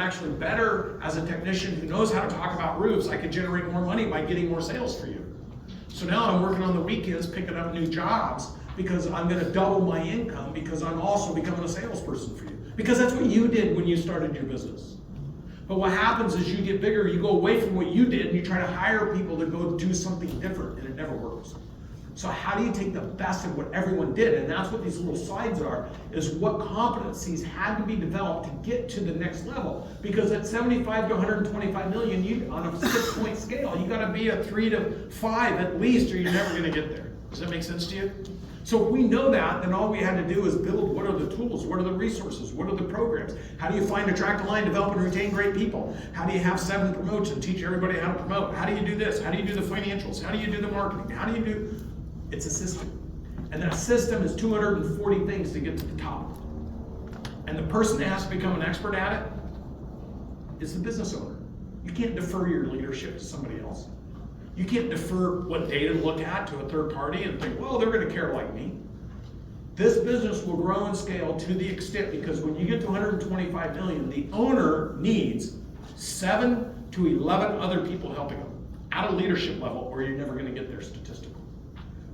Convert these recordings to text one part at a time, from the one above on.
actually better as a technician who knows how to talk about roofs. I could generate more money by getting more sales for you. So now I'm working on the weekends, picking up new jobs because I'm going to double my income because I'm also becoming a salesperson for you. Because that's what you did when you started your business. But what happens is you get bigger, you go away from what you did and you try to hire people to go do something different, and it never works. So how do you take the best of what everyone did? And that's what these little slides are, is what competencies had to be developed to get to the next level. Because at 75 to 125 million, you, on a 6-point scale, you gotta be a 3 to 5 at least, or you're never gonna get there. Does that make sense to you? So if we know that, then all we had to do is build what are the tools, what are the resources, what are the programs? How do you find, attract, align, develop, and retain great people? How do you have 7 promotions, teach everybody how to promote? How do you do this? How do you do the financials? How do you do the marketing? How do you do? It's a system. And that system is 240 things to get to the top. And the person that has to become an expert at it is the business owner. You can't defer your leadership to somebody else. You can't defer what data to look at to a third party and think, well, they're going to care like me. This business will grow and scale to the extent, because when you get to 125 million, the owner needs 7 to 11 other people helping them at a leadership level, or you're never going to get there statistically.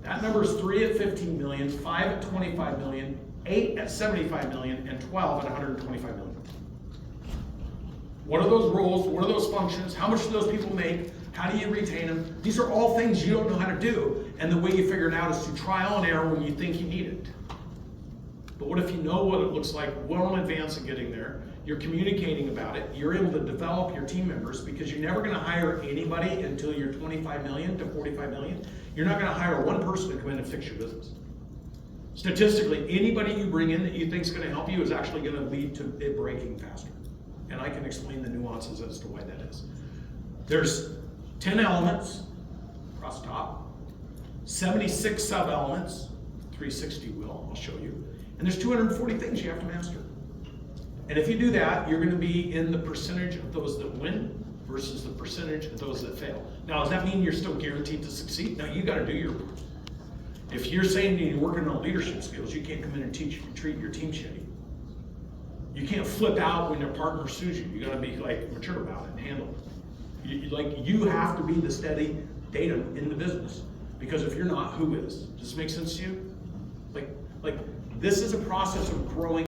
That number is 3 at 15 million, 5 at 25 million, 8 at 75 million, and 12 at 125 million. What are those roles? What are those functions? How much do those people make? How do you retain them? These are all things you don't know how to do, and the way you figure it out is through trial and error when you think you need it. But what if you know what it looks like well in advance of getting there? You're communicating about it. You're able to develop your team members, because you're never going to hire anybody until you're 25 million to 45 million. You're not going to hire one person to come in and fix your business. Statistically, anybody you bring in that you think is going to help you is actually going to lead to it breaking faster. And I can explain the nuances as to why that is. There's 10 elements across the top, 76 sub-elements, 360 will, I'll show you. And there's 240 things you have to master. And if you do that, you're going to be in the percentage of those that win versus the percentage of those that fail. Now, does that mean you're still guaranteed to succeed? No, you got to do your part. If you're saying you're working on leadership skills, you can't come in and treat your team shitty. You can't flip out when your partner sues you. You got to be like mature about it and handle it. You have to be the steady data in the business, because if you're not, who is? Does this make sense to you? Like this is a process of growing.